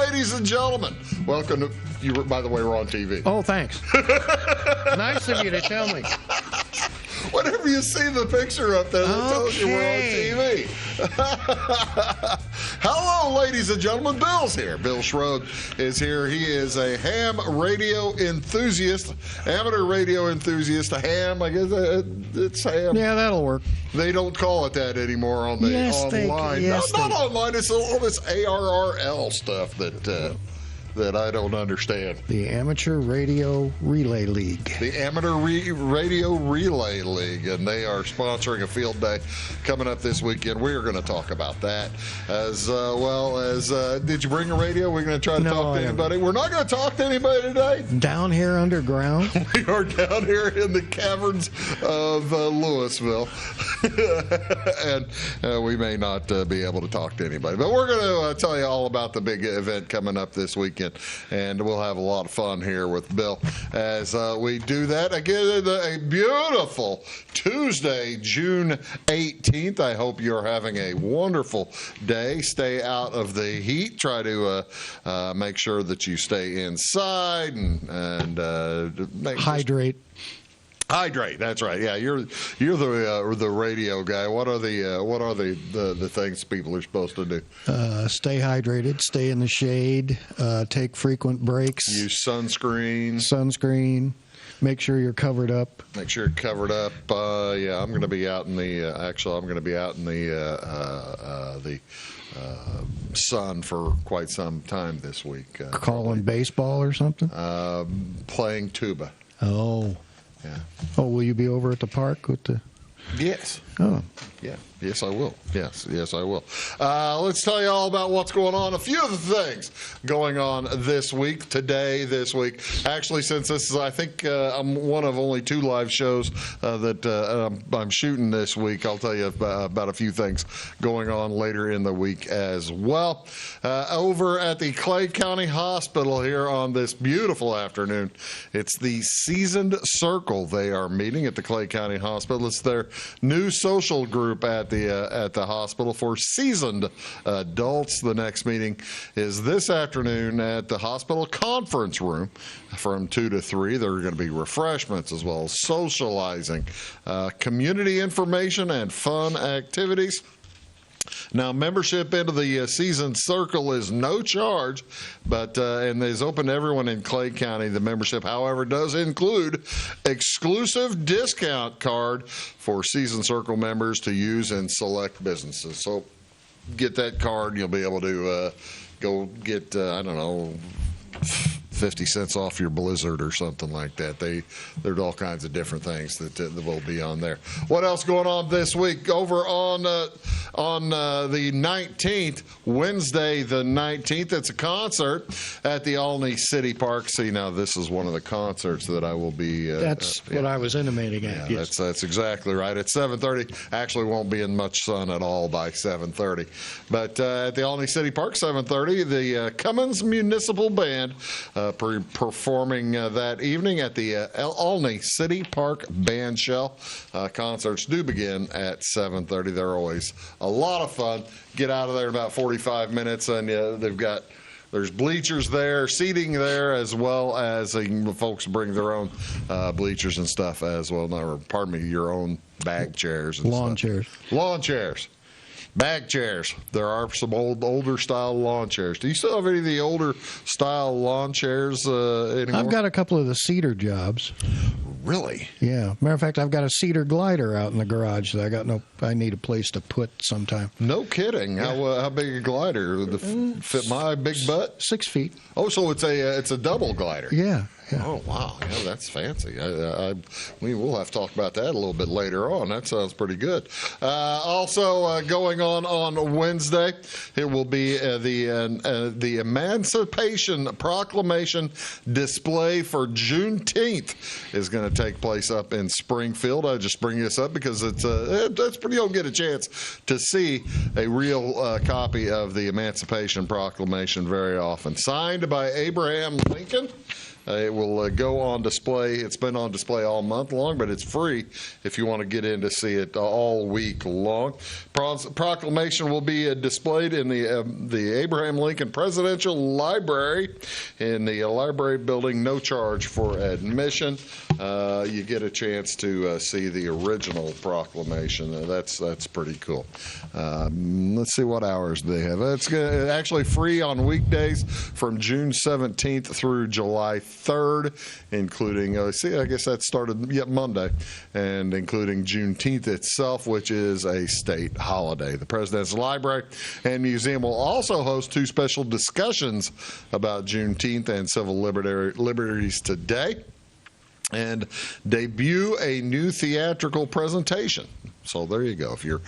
ladies and gentlemen. Welcome to you. By the way, we're on TV. Oh, thanks. Nice of you to tell me. Whenever you see the picture up there, that tells you we're on TV. Hello, ladies and gentlemen. Bill's here. Bill Shrode is here. He is a ham radio enthusiast, amateur radio enthusiast. Ham, I guess it's ham. Yeah, that'll work. They don't call it that anymore on the online. Not online. It's all this ARRL stuff that I don't understand. The Amateur Radio Relay League. The Amateur Radio Relay League, and they are sponsoring a field day coming up this weekend. We are going to talk about that as well as, did you bring a radio? We're going to try to talk to anybody. We're not going to talk to anybody today. Down here underground? We are down here in the caverns of Louisville, and we may not be able to talk to anybody. But we're going to tell you all about the big event coming up this weekend. And we'll have a lot of fun here with Bill as we do that. Again, a beautiful Tuesday, June 18th. I hope you're having a wonderful day. Stay out of the heat. Try to make sure that you stay inside and hydrate. Hydrate. That's right. Yeah, you're the radio guy. What are the things people are supposed to do? Stay hydrated. Stay in the shade. Take frequent breaks. Use sunscreen. Make sure you're covered up. Yeah, I'm going to be out in the. I'm going to be out in the sun for quite some time this week. Calling baseball or something. Playing tuba. Oh. Yeah. Oh, will you be over at the park with the? Yes. Oh. Yeah. Yes, I will. Yes, I will. Let's tell you all about what's going on. A few of the things going on this week. Actually, since this is, I think, I'm one of only 2 live shows that I'm shooting this week, I'll tell you about a few things going on later in the week as well. Over at the Clay County Hospital here on this beautiful afternoon, it's the Seasoned Circle. They are meeting at the Clay County Hospital. It's their new social group at the hospital for seasoned adults. The next meeting is this afternoon at the hospital conference room from 2 to 3. There are going to be refreshments as well as socializing, community information, and fun activities. Now, membership into the Seasoned Circle is no charge, but and is open to everyone in Clay County. The membership, however, does include exclusive discount card for Seasoned Circle members to use in select businesses. So get that card, and you'll be able to go get, 50 cents off your Blizzard or something like that. There's all kinds of different things that will be on there. What else going on this week? Over on the 19th, Wednesday the 19th, it's a concert at the Olney City Park. See, now this is one of the concerts that I will be. That's what I was intimating at. Yeah, yes. That's exactly right. At 7:30, actually won't be in much sun at all by 7:30. But at the Olney City Park, 7:30, the Cummins Municipal Band performing that evening at the Olney City Park Band Shell. Concerts do begin at 7:30. They're always a lot of fun. Get out of there in about 45 minutes, and there's bleachers there, seating there, as well as folks bring their own bleachers and stuff as well. No, pardon me, your own bag chairs and lawn chairs. Bag chairs. There are some older style lawn chairs. Do you still have any of the older style lawn chairs anymore? I've got a couple of the cedar jobs. Really? Yeah. Matter of fact, I've got a cedar glider out in the garage that I need a place to put sometime. No kidding. Yeah. How big a glider? Fit my big butt? 6 feet. Oh, so it's a double glider. Yeah. Yeah. Oh, wow. Yeah, that's fancy. We'll have to talk about that a little bit later on. That sounds pretty good. Also going on Wednesday, it will be the Emancipation Proclamation display for Juneteenth is going to take place up in Springfield. I just bring this up because you don't get a chance to see a real copy of the Emancipation Proclamation very often. Signed by Abraham Lincoln. It will go on display. It's been on display all month long, but it's free if you want to get in to see it all week long. Proclamation will be displayed in the Abraham Lincoln Presidential Library in the library building. No charge for admission. You get a chance to see the original proclamation. That's pretty cool. Let's see what hours they have. It's actually free on weekdays from June 17th through July 3rd, including, I guess that started Monday, and including Juneteenth itself, which is a state holiday. The President's Library and Museum will also host 2 special discussions about Juneteenth and civil liberties today, and debut a new theatrical presentation. So there you go. If you're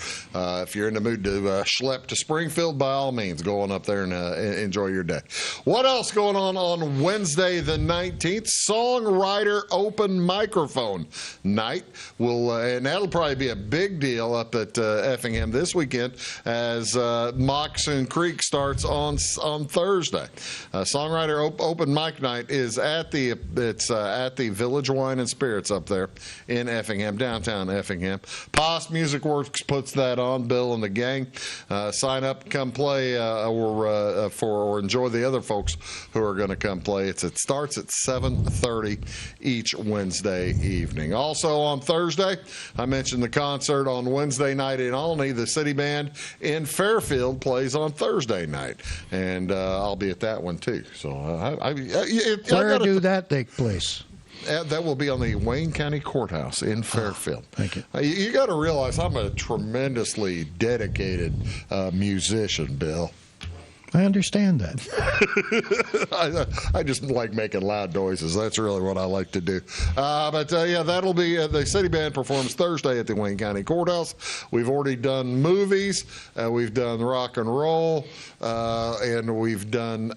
in the mood to schlep to Springfield, by all means, go on up there and enjoy your day. What else going on Wednesday the 19th? Songwriter Open Microphone Night. And that'll probably be a big deal up at Effingham this weekend as Moccasin Creek starts on Thursday. Songwriter Open Mic Night is at the Village Wine and Spirits up there in Effingham, downtown Effingham. Music Works puts that on. Bill and the gang sign up, come play, or enjoy the other folks who are going to come play. It starts at 7:30 each Wednesday evening. Also on Thursday, I mentioned the concert on Wednesday night in Olney. The City Band in Fairfield plays on Thursday night, and I'll be at that one too. So where do that take place? That will be on the Wayne County Courthouse in Fairfield. Thank you. You got to realize I'm a tremendously dedicated musician, Bill. I understand that. I just like making loud noises. That's really what I like to do. That'll be the City Band performs Thursday at the Wayne County Courthouse. We've already done movies. We've done rock and roll, and we've done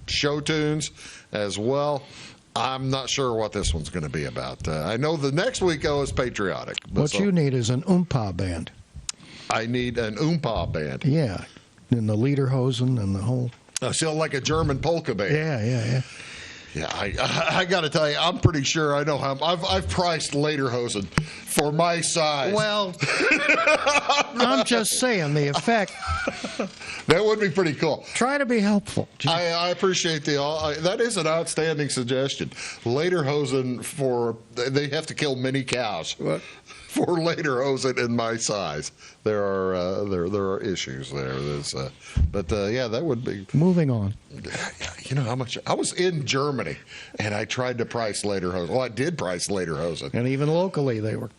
show tunes as well. I'm not sure what this one's going to be about. I know the next week is patriotic. What you need is an oompa band. I need an oompa band. Yeah, and the lederhosen and the whole. So like a German polka band. Yeah. Yeah, I got to tell you, I'm pretty sure I know how. I've priced lederhosen for my size. Well, I'm just saying the effect. That would be pretty cool. Try to be helpful. I appreciate that is an outstanding suggestion. Lederhosen they have to kill many cows. What? For lederhosen in my size. There are issues there. That would be. Moving on. You know how much I was in Germany and I tried to price lederhosen. Well, I did price lederhosen. And even locally they were.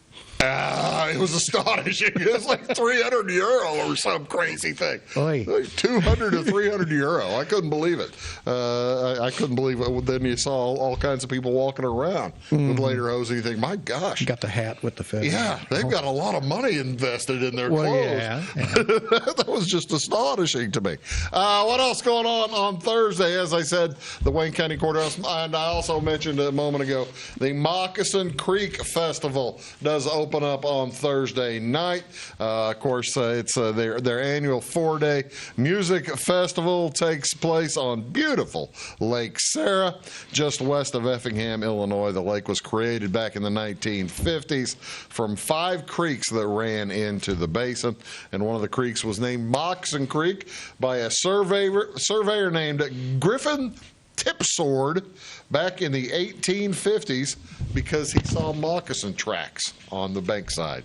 It was astonishing. It was like €300 or some crazy thing. Oy. Like 200 to 300 euro. I couldn't believe it. I couldn't believe it. Then you saw all kinds of people walking around with lederhosen. You think, my gosh. You got the hat with the feather. Yeah, they've got a lot of money invested in their clothes. Yeah. That was just astonishing to me. What else going on Thursday? As I said, the Wayne County Courthouse, and I also mentioned a moment ago, the Moccasin Creek Festival does open up on Thursday night. Of course, it's their annual 4-day music festival takes place on beautiful Lake Sarah, just west of Effingham, Illinois. The lake was created back in the 1950s from 5 creeks that ran into the basin, and one of the creeks was named Moccasin Creek by a surveyor named Griffin Tipsword back in the 1850s because he saw moccasin tracks on the bankside.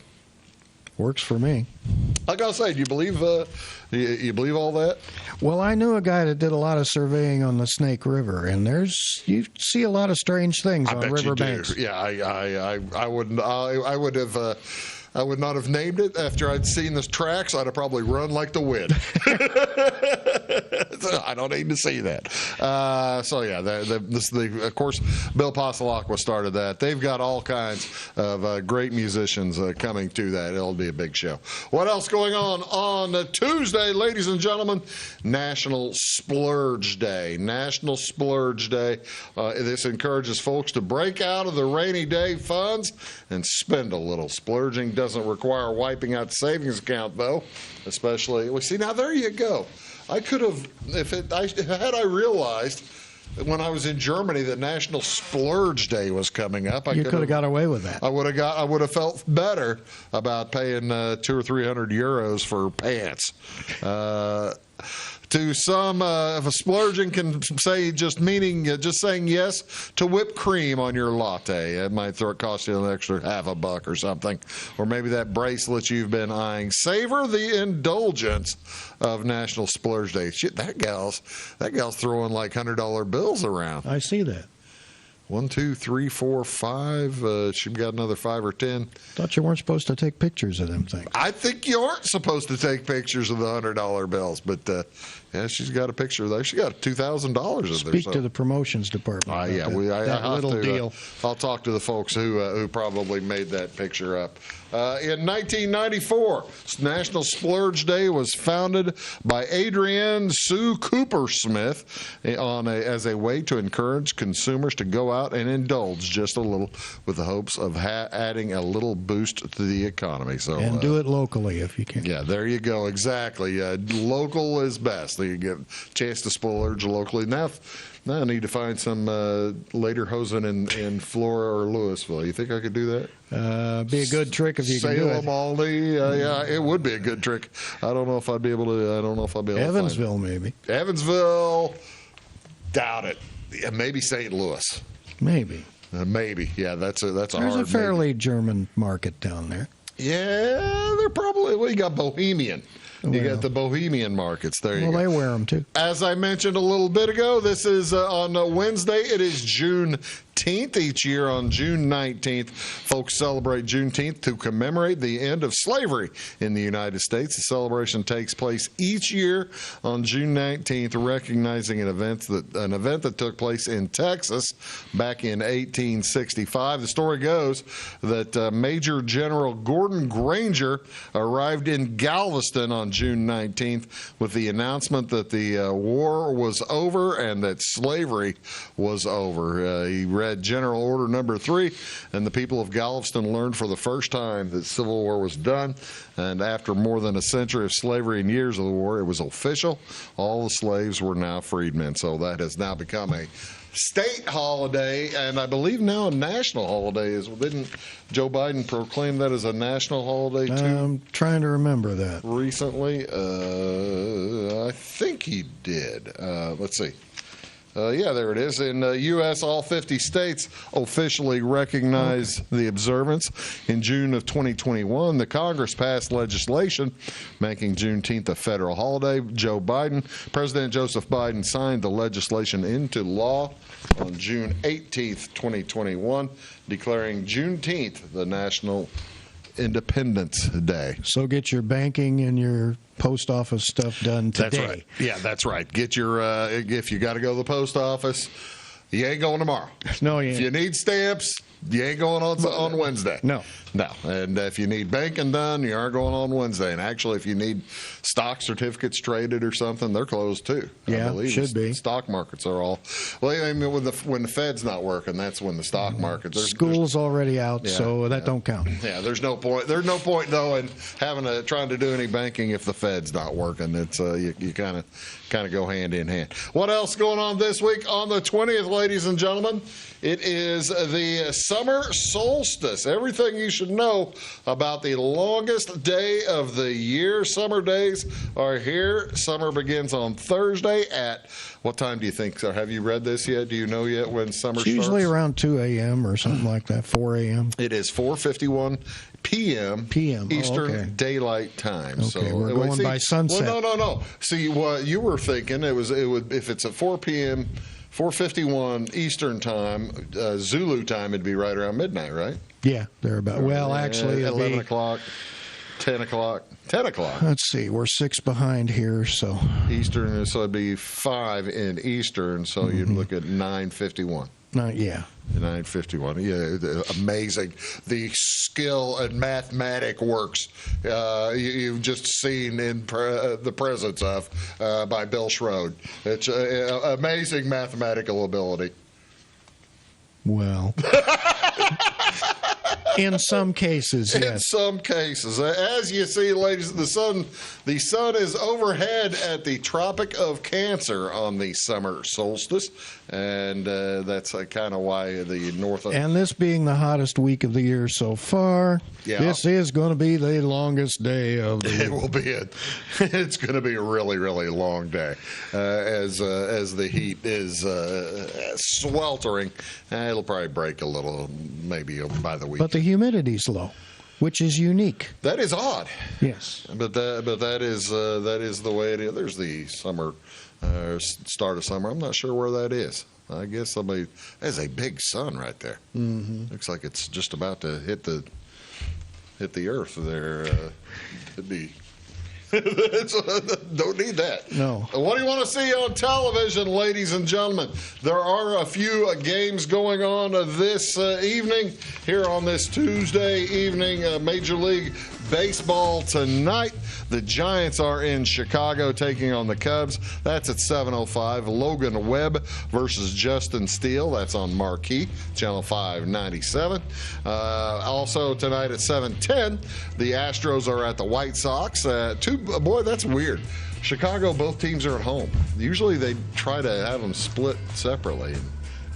Works for me. Like I say, do you believe you believe all that? Well, I knew a guy that did a lot of surveying on the Snake River, and you see a lot of strange things on riverbanks. Yeah, I would not have named it. After I'd seen the tracks, I'd have probably run like the wind. I don't need to see that. Of course, Bill Pasalacqua started that. They've got all kinds of great musicians coming to that. It'll be a big show. What else going on Tuesday, ladies and gentlemen? National Splurge Day. National Splurge Day. This encourages folks to break out of the rainy day funds and spend a little. Splurging doesn't require wiping out the savings account, though. Especially, now there you go. I could have, had I realized when I was in Germany that National Splurge Day was coming up. You could have got away with that. I would have felt better about paying 200 or 300 euros for pants. To some, if a splurging can say just saying yes to whipped cream on your latte, it might cost you an extra $50 or something, or maybe that bracelet you've been eyeing. Savor the indulgence of National Splurge Day. Shit, that gal's throwing like $100 bills around. I see that. 1, 2, 3, 4, 5. She got another 5 or 10. Thought you weren't supposed to take pictures of them things. I think you aren't supposed to take pictures of the $100 bills, but yeah, she's got a picture there. She got $2,000 of there. Speak to the promotions department. Yeah, that little deal. I'll talk to the folks who probably made that picture up. In 1994, National Splurge Day was founded by Adrienne Sue Cooper Smith as a way to encourage consumers to go out and indulge just a little, with the hopes of adding a little boost to the economy. And do it locally if you can. Yeah, there you go. Exactly. Local is best. You get a chance to splurge locally. Now I need to find some lederhosen in Flora or Louisville. You think I could do that? Be a good trick if you can do it. Salem, Aldi. Yeah, it would be a good trick. I don't know if I'd be able to. Evansville, maybe. Evansville. Doubt it. Yeah, maybe St. Louis. Maybe. Maybe. Yeah, that's a There's hard a fairly maybe. German market down there. Yeah, they're probably. Well, you got Bohemian. You got the Bohemian markets. There you go. Well, they wear them, too. As I mentioned a little bit ago, this is on Wednesday. It is Juneteenth. Each year on June 19th, folks celebrate Juneteenth to commemorate the end of slavery in the United States. The celebration takes place each year on June 19th, recognizing an event that took place in Texas back in 1865. The story goes that Major General Gordon Granger arrived in Galveston on June 19th with the announcement that the war was over and that slavery was over. He read General Order Number 3, and the people of Galveston learned for the first time that Civil War was done. And after more than a century of slavery and years of the war, it was official. All the slaves were now freedmen. So that has now become a state holiday, and I believe now a national holiday. Didn't Joe Biden proclaim that as a national holiday too? I'm trying to remember that. Recently, I think he did. Let's see. Yeah, there it is. In the U.S., all 50 states officially recognize the observance. In June of 2021, the Congress passed legislation making Juneteenth a federal holiday. President Joseph Biden signed the legislation into law on June 18th, 2021, declaring Juneteenth the National Independence Day. So get your banking and your post office stuff done today. That's right. Yeah, that's right. Get your if you got to go to the post office, you ain't going tomorrow. No, you ain't. If you need stamps, you ain't going on Wednesday. No. And if you need banking done, you aren't going on Wednesday. And actually, if you need stock certificates traded or something, they're closed too. Yeah, I believe should be. Stock markets are all. Well, I mean, when the Fed's not working, that's when the stock markets. School's already out, so that don't count. Yeah, there's no point. There's no point though in trying to do any banking if the Fed's not working. It's you kind of go hand in hand. What else going on this week on the 20th, ladies and gentlemen? It is the summer solstice. Everything you should know about the longest day of the year. Summer days are here. Summer begins on Thursday at what time do you think? So have you read this yet? Do you know yet when summer starts? Usually around 2 a.m. or something like that, 4 a.m. It is 4:51 p.m. Eastern Daylight Time. Okay, we're going by sunset. Well, no. See, what you were thinking, it would if it's at 4 p.m., 4:51 Eastern Time, Zulu time, it'd be right around midnight, right? Yeah, they're about. Well, actually, 11 o'clock, 10 o'clock, 10 o'clock. Let's see, we're 6 behind here, so Eastern, so it'd be 5 in Eastern, so you'd look at 9:51. Yeah. 9:51. Yeah, amazing. The skill and mathematic works you've just seen in the presence of by Bill Shrode. It's amazing mathematical ability. Well. In some cases, In yes. some cases. As you see, ladies, the sun is overhead at the Tropic of Cancer on the summer solstice, and that's kind of why the north of... And this being the hottest week of the year so far, this is going to be the longest day of the week. It will be it's going to be a really, really long day as the heat is sweltering. It'll probably break a little maybe by the week. But the humidity's low, which is unique. That is odd. Yes. But that is the way it is. There's the summer, start of summer. I'm not sure where that is. I guess there's a big sun right there. Mm-hmm. Looks like it's just about to hit the earth there. It'd be... Don't need that. No. What do you want to see on television, ladies and gentlemen? There are a few games going on this evening here on this Tuesday evening. Major League Baseball tonight. The Giants are in Chicago taking on the Cubs. That's at 7:05. Logan Webb versus Justin Steele. That's on Marquee, Channel 597. Also tonight at 7:10, the Astros are at the White Sox. Boy, that's weird. Chicago, both teams are at home. Usually they try to have them split separately.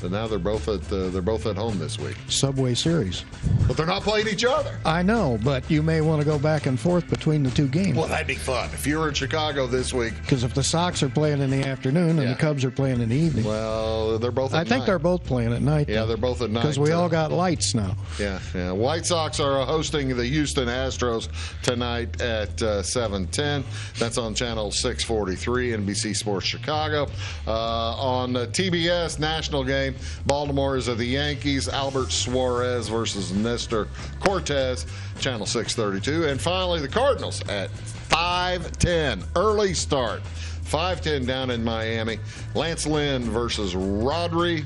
But now they're both at home this week. Subway Series. But they're not playing each other. I know, but you may want to go back and forth between the two games. Well, that'd be fun if you were in Chicago this week. Because if the Sox are playing in the afternoon and the Cubs are playing in the evening. Well, they're both at night. I think they're both playing at night. Yeah, they're both at night. Because we all got lights now. Yeah. White Sox are hosting the Houston Astros tonight at 7:10. That's on Channel 643, NBC Sports Chicago. On TBS, national game, Baltimore is at the Yankees. Albert Suarez versus Nestor Cortez, Channel 632. And finally, the Cardinals at 5:10. Early start. 5:10 down in Miami. Lance Lynn versus Rodri.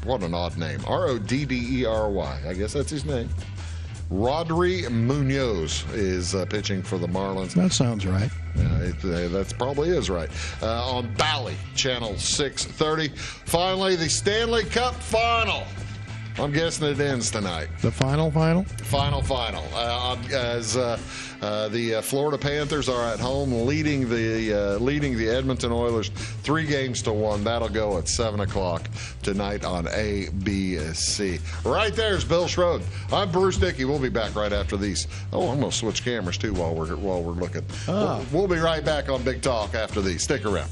What an odd name. Roddery. I guess that's his name. Rodri Munoz is pitching for the Marlins. That sounds right. That probably is right. On Bally, Channel 630. Finally, the Stanley Cup Final. I'm guessing it ends tonight. The final? Final. As the Florida Panthers are at home leading the Edmonton Oilers 3-1. That'll go at 7 o'clock tonight on ABC. Right there's Bill Shrode. I'm Bruce Dickey. We'll be back right after these. Oh, I'm going to switch cameras too while we're looking. We'll be right back on Big Talk after these. Stick around.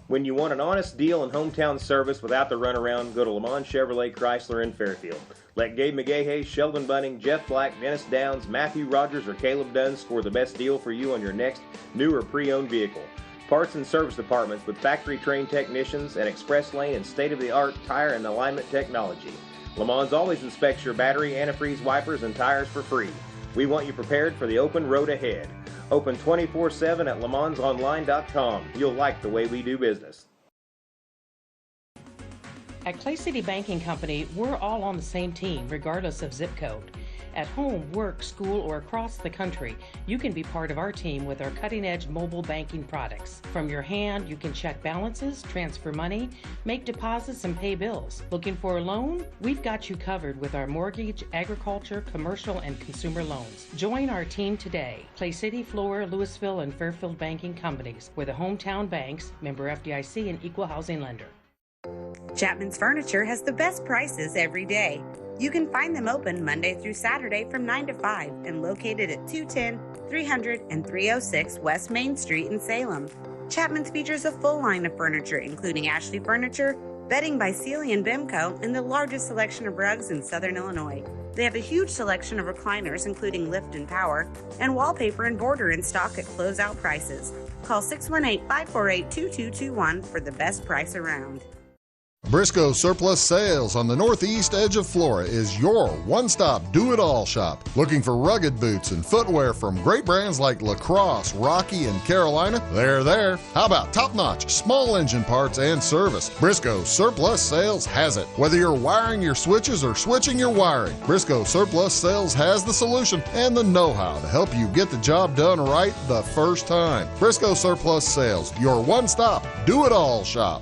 When you want an honest deal and hometown service without the runaround, go to Lamont Chevrolet Chrysler in Fairfield. Let Gabe McGahey, Sheldon Bunning, Jeff Black, Dennis Downs, Matthew Rogers, or Caleb Dunn score the best deal for you on your next new or pre-owned vehicle. Parts and service departments with factory-trained technicians and express lane and state-of-the-art tire and alignment technology. Lamont always inspects your battery, antifreeze, wipers, and tires for free. We want you prepared for the open road ahead. Open 24/7 at LeMansOnline.com. You'll like the way we do business. At Clay City Banking Company, we're all on the same team, regardless of zip code. At home, work, school, or across the country, you can be part of our team with our cutting-edge mobile banking products. From your hand, you can check balances, transfer money, make deposits, and pay bills. Looking for a loan? We've got you covered with our mortgage, agriculture, commercial, and consumer loans. Join our team today. Clay City, Flora, Louisville, and Fairfield Banking Companies. We're the hometown banks, member FDIC, and equal housing lender. Chapman's Furniture has the best prices every day. You can find them open Monday through Saturday from 9 to 5 and located at 210, 300, and 306 West Main Street in Salem. Chapman's features a full line of furniture, including Ashley Furniture, bedding by Sealy and Bimco, and the largest selection of rugs in Southern Illinois. They have a huge selection of recliners, including lift and power, and wallpaper and border in stock at closeout prices. Call 618-548-2221 for the best price around. Briscoe Surplus Sales on the northeast edge of Flora is your one-stop do-it-all shop. Looking for rugged boots and footwear from great brands like Lacrosse, Rocky, and Carolina? They're there. How about top-notch small engine parts and service? Briscoe Surplus Sales has it. Whether you're wiring your switches or switching your wiring, Briscoe Surplus Sales has the solution and the know-how to help you get the job done right the first time. Briscoe Surplus Sales, your one-stop do-it-all shop.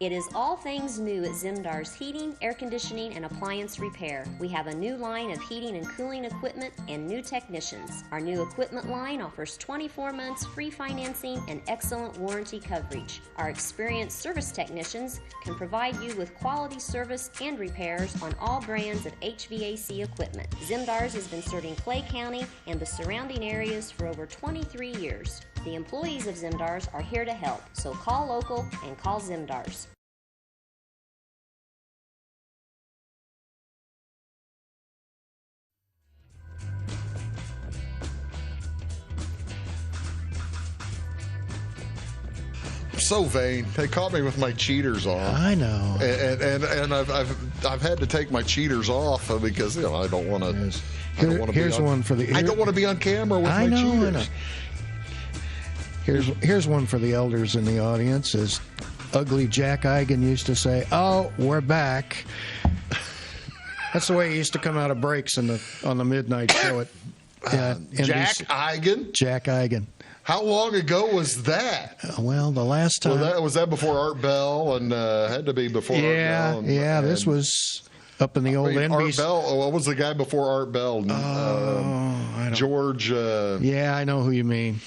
It is all things new at Zimdar's Heating, Air Conditioning, and Appliance Repair. We have a new line of heating and cooling equipment and new technicians. Our new equipment line offers 24 months free financing and excellent warranty coverage. Our experienced service technicians can provide you with quality service and repairs on all brands of HVAC equipment. Zimdar's has been serving Clay County and the surrounding areas for over 23 years. The employees of Zimdar's are here to help, so call local and call Zimdar's. So vain. They caught me with my cheaters on. I know. And I've had to take my cheaters off because I don't want to. Here's one for the. I don't want to be on camera with my cheaters. I know. Here's one for the elders in the audience. As ugly Jack Eigen used to say, "Oh, we're back." That's the way he used to come out of breaks on the midnight show at Jack NBC. Eigen. Jack Eigen. How long ago was that? Well, the last time. Was that before Art Bell and had to be before Art Bell? This was up in the old NBC. Art Bell. What was the guy before Art Bell? I don't. George. Yeah, I know who you mean.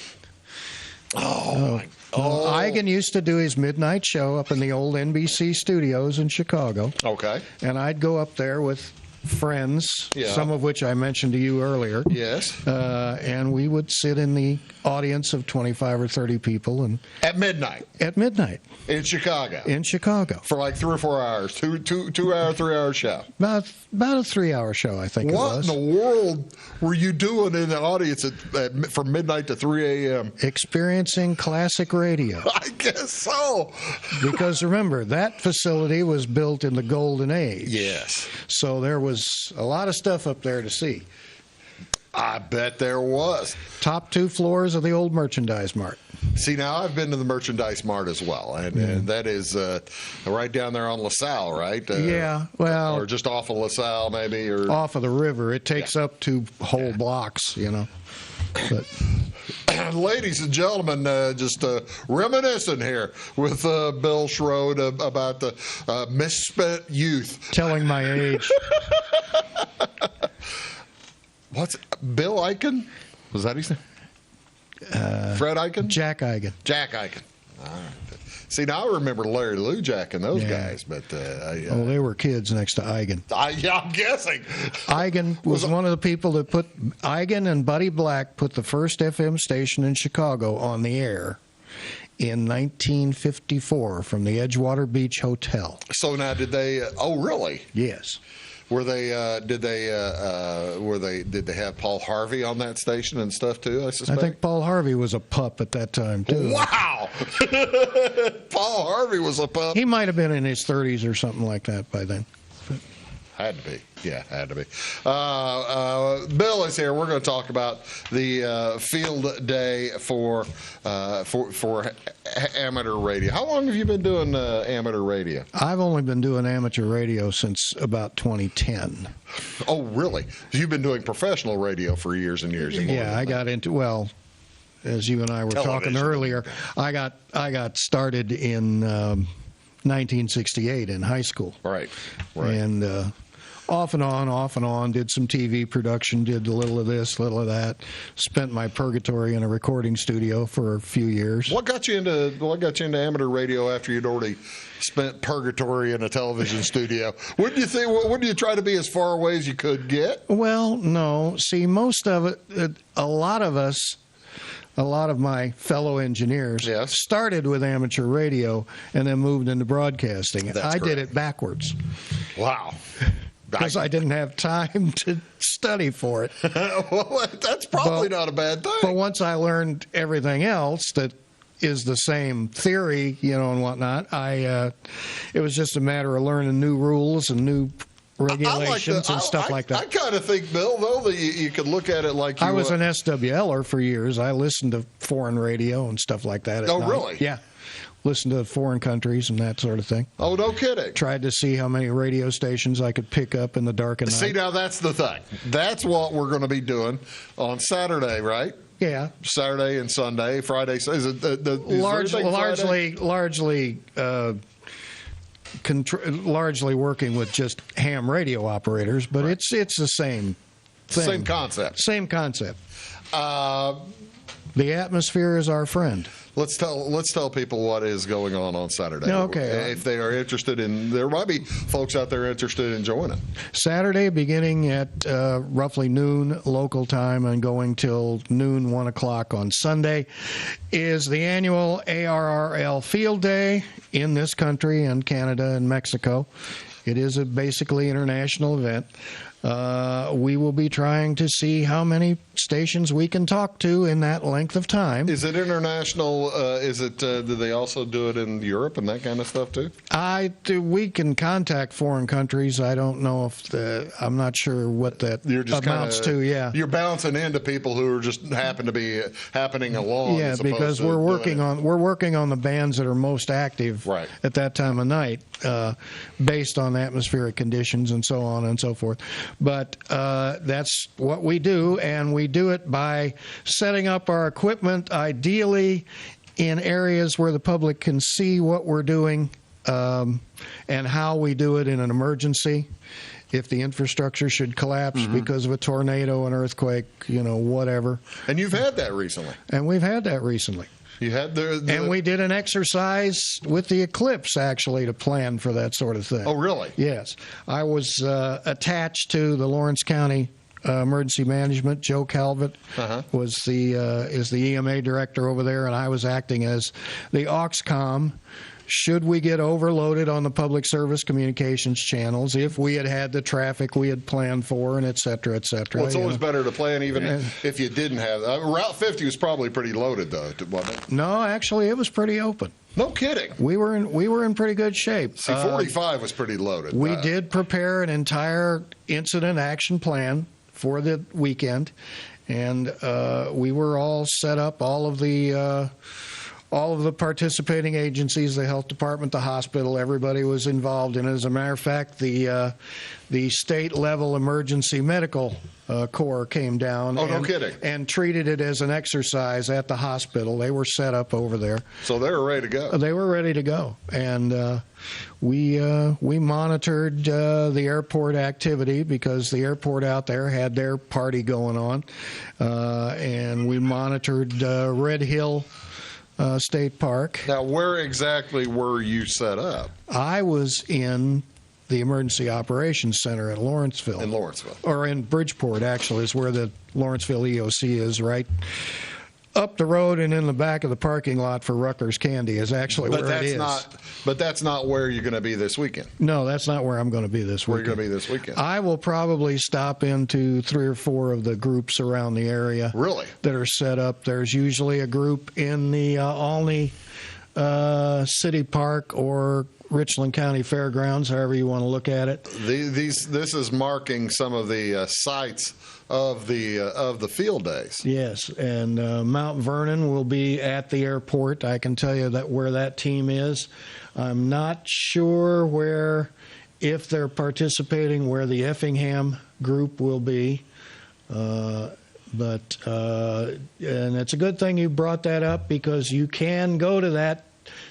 Eigen used to do his midnight show up in the old NBC studios in Chicago. Okay. And I'd go up there with friends, Yeah. some of which I mentioned to you earlier. Yes. And we would sit in the audience of 25 or 30 people and At midnight at midnight in Chicago. For like 3 or 4 hours. 2 hour, 3 hour show. About a 3-hour show, I think it was. What in the world were you doing in the audience from midnight to 3 a.m.? Experiencing classic radio. I guess so. Because remember, that facility was built in the golden age. Yes. So there was a lot of stuff up there to see. I bet there was. Top 2 floors of the old merchandise mart. See, now I've been to the merchandise mart as well, and that is right down there on LaSalle, right? Yeah, well, or just off of LaSalle, maybe, or off of the river. It takes up 2 whole blocks, But ladies and gentlemen, just reminiscing here with Bill Shrode about the misspent youth. Telling my age. What's Bill Eichen? Was that his name? Fred Eichen? Jack Eigen. Jack Eichen. All right. See, now I remember Larry Lujack and those guys, but they were kids next to Eigen. I'm guessing. Eigen was one of the people that Eigen and Buddy Black put the first FM station in Chicago on the air in 1954 from the Edgewater Beach Hotel. So now did they? Oh, really? Yes. Were they? Did they have Paul Harvey on that station and stuff too? I suspect. I think Paul Harvey was a pup at that time too. Wow, Paul Harvey was a pup. He might have been in his 30s or something like that by then. Had to be. Yeah, had to be. Bill is here. We're going to talk about the field day for amateur radio. How long have you been doing amateur radio? I've only been doing amateur radio since about 2010. Oh, really? You've been doing professional radio for years and years. Yeah, I got into, as you and I were talking earlier, I got started in 1968 in high school. Right. And off and on, did some TV production, did a little of this, little of that. Spent my purgatory in a recording studio for a few years. What got you into amateur radio after you'd already spent purgatory in a television studio? Wouldn't you try to be as far away as you could get? Well, no. See, most of it, a lot of my fellow engineers started with amateur radio and then moved into broadcasting. I did it backwards. Wow. Because I didn't have time to study for it. Well, that's probably not a bad thing. But once I learned everything else that is the same theory, and whatnot, it was just a matter of learning new rules and new regulations and stuff like that. I kind of think, Bill, though, that you could look at it like I was an SWLer for years. I listened to foreign radio and stuff like that. Oh, really? Yeah. Listen to foreign countries and that sort of thing. Oh, no kidding. Tried to see how many radio stations I could pick up in the dark of night. See, now that's the thing. That's what we're going to be doing on Saturday, right? Yeah. Saturday and Sunday. Friday. Is it largely largely working with just ham radio operators, but Right. it's the same thing. Same concept. Same concept. The atmosphere is our friend. Let's tell people what is going on Saturday. Okay. If they are interested there might be folks out there interested in joining. Saturday, beginning at roughly noon local time and going till noon, 1 o'clock on Sunday, is the annual ARRL Field Day in this country and Canada and Mexico. It is a basically international event. We will be trying to see how many stations we can talk to in that length of time. Is it international? Do they also do it in Europe and that kind of stuff too? We can contact foreign countries. I don't know if I'm not sure what that amounts to. Yeah, you're bouncing into people who are just happen to be happening along. Yeah, because we're working on the bands that are most active right. at that time of night, based on atmospheric conditions and so on and so forth. But that's what we do, and we do it by setting up our equipment, ideally in areas where the public can see what we're doing and how we do it in an emergency. If the infrastructure should collapse because of a tornado, an earthquake, whatever. And you've had that recently. And we've had that recently. You had and we did an exercise with the eclipse, actually, to plan for that sort of thing. Oh, really? Yes. I was attached to the Lawrence County Emergency Management. Joe Calvert is the EMA director over there, and I was acting as the AUXCOM. Should we get overloaded on the public service communications channels, if we had the traffic we had planned for, and et cetera, et cetera. Well, it's always better to plan even if you didn't have. Route 50 was probably pretty loaded, though, wasn't it? No, actually, it was pretty open. No kidding. We were in pretty good shape. See, 45 was pretty loaded. We did prepare an entire incident action plan for the weekend, and we were all set up. All of the participating agencies, the health department, the hospital, everybody was involved in it. As a matter of fact, the state-level emergency medical corps came down no kidding. And treated it as an exercise at the hospital. They were set up over there. So they were ready to go. They were ready to go. And we monitored the airport activity because the airport out there had their party going on. And we monitored Red Hill State Park. Now, where exactly were you set up? I was in the Emergency Operations Center at Lawrenceville. In Lawrenceville. Or in Bridgeport, actually, is where the Lawrenceville EOC is, right up the road and in the back of the parking lot for Rutgers Candy is actually where it is. But that's not where you're going to be this weekend. No, that's not where I'm going to be this weekend. Where you're going to be this weekend. I will probably stop into 3 or 4 of the groups around the area. Really? That are set up. There's usually a group in the Olney City Park or Richland County Fairgrounds, however you want to look at it. This is marking some of the sites of the field days. Yes, and Mount Vernon will be at the airport. I can tell you where that team is. I'm not sure if they're participating, where the Effingham group will be. And it's a good thing you brought that up, because you can go to that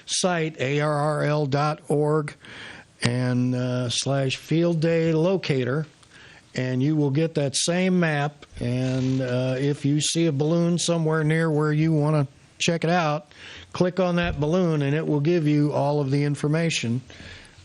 site, ARRL.org, and /Field Day Locator, and you will get that same map. And if you see a balloon somewhere near where you want to check it out, click on that balloon, and it will give you all of the information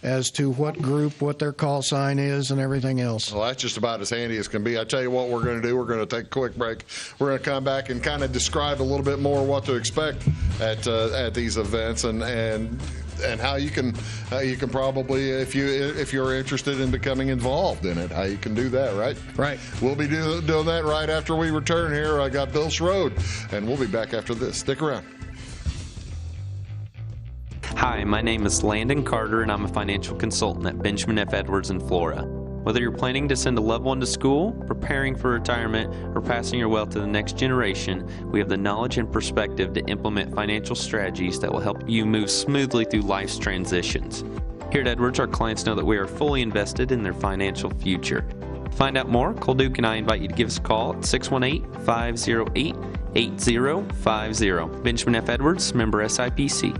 as to what group, what their call sign is, and everything else. Well, that's just about as handy as can be. I tell you what we're going to do. We're going to take a quick break. We're going to come back and kind of describe a little bit more what to expect at these events, and how you can probably, if you're interested in becoming involved in it, how you can do that, right? Right. We'll be doing that right after we return here. I got Bill Shrode, and we'll be back after this. Stick around. Hi, my name is Landon Carter, and I'm a financial consultant at Benjamin F. Edwards in Flora. Whether you're planning to send a loved one to school, preparing for retirement, or passing your wealth to the next generation, we have the knowledge and perspective to implement financial strategies that will help you move smoothly through life's transitions. Here at Edwards, our clients know that we are fully invested in their financial future. To find out more, Cole Duke and I invite you to give us a call at 618-508-8050. Benjamin F. Edwards, member SIPC.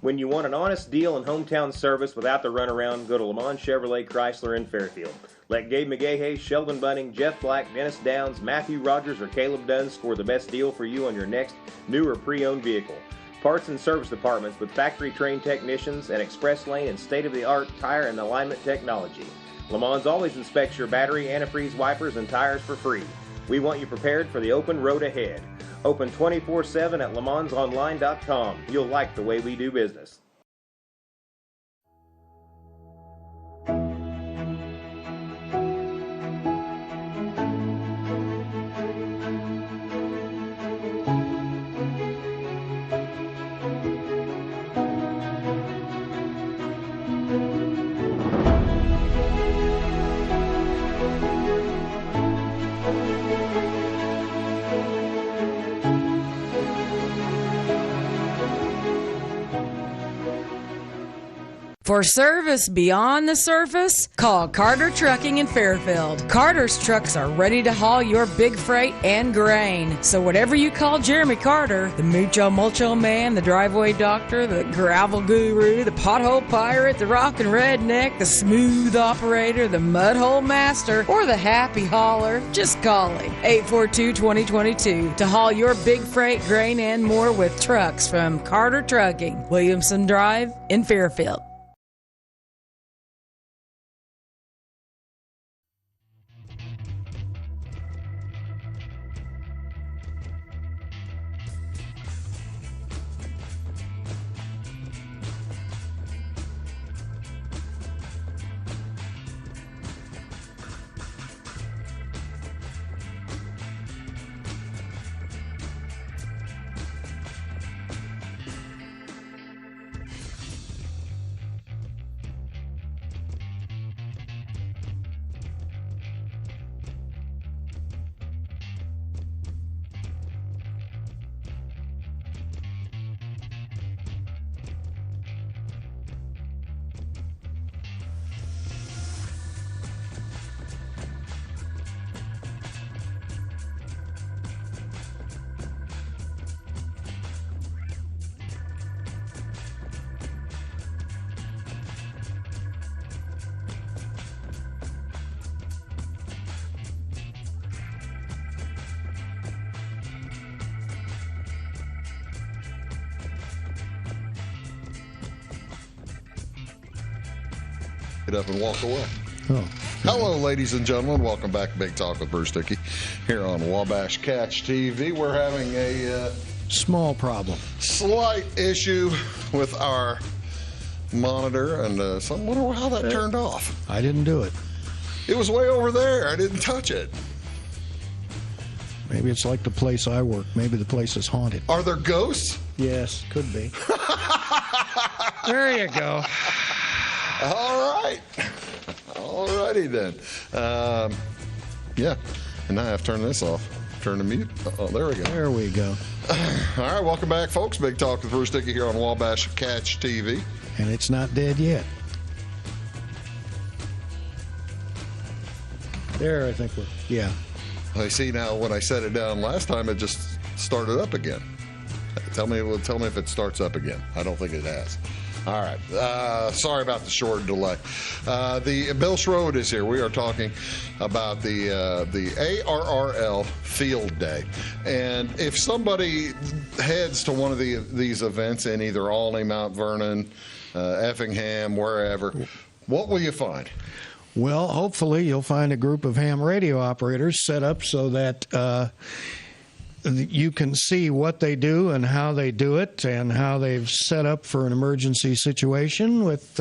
When you want an honest deal and hometown service without the runaround, go to Lamont Chevrolet Chrysler in Fairfield. Let Gabe McGahey, Sheldon Bunning, Jeff Black, Dennis Downs, Matthew Rogers, or Caleb Dunn score the best deal for you on your next new or pre-owned vehicle. Parts and service departments with factory-trained technicians and express lane and state-of-the-art tire and alignment technology. Lamont always inspects your battery, antifreeze, wipers, and tires for free. We want you prepared for the open road ahead. Open 24/7 at LaMonsOnline.com. You'll like the way we do business. For service beyond the surface, call Carter Trucking in Fairfield. Carter's trucks are ready to haul your big freight and grain. So whatever you call Jeremy Carter, the Mucho Mulcho Man, the driveway doctor, the gravel guru, the pothole pirate, the rockin' redneck, the smooth operator, the mudhole master, or the happy hauler, just call him. 842-2022 to haul your big freight, grain, and more with trucks from Carter Trucking, Williamson Drive in Fairfield. Get up and walk away. Oh. Hello, ladies and gentlemen. Welcome back to Big Talk with Bruce Dickey here on Wabash Catch TV. We're having a small slight issue with our monitor, and I wonder how that turned off. I didn't do it. It was way over there. I didn't touch it. Maybe it's like the place I work. Maybe the place is haunted. Are there ghosts? Yes, could be. There you go. All right. All righty then. Yeah. And now I have to turn this off. Turn the mute. Oh, there we go. There we go. All right. Welcome back, folks. Big Talk with Bruce Dickey here on Wabash Catch TV. And it's not dead yet. There, I think we're, yeah. I see now when I set it down last time, it just started up again. Tell me if it starts up again. I don't think it has. All right. Sorry about the short delay. The Bill Shrode is here. We are talking about the ARRL Field Day. And if somebody heads to one of these events in either Albany, Mount Vernon, Effingham, wherever, what will you find? Well, hopefully you'll find a group of ham radio operators set up so that you can see what they do and how they do it and how they've set up for an emergency situation with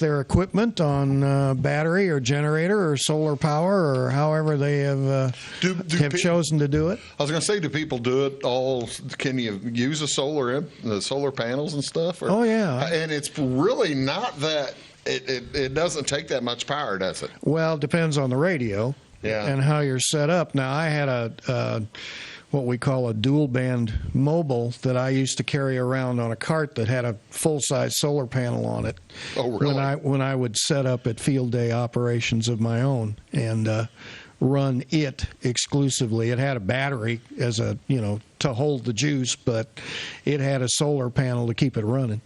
their equipment on battery or generator or solar power or however they have chosen to do it. I was going to say, do people do it all? Can you use the solar panels and stuff? Oh, yeah. And it's really not that, it doesn't take that much power, does it? Well, it depends on the radio. Yeah. And how you're set up. Now, I had what we call a dual band mobile that I used to carry around on a cart that had a full-size solar panel on it. Oh, really? When I would set up at field day operations of my own, and run it exclusively. It had a battery as a, to hold the juice, but it had a solar panel to keep it running.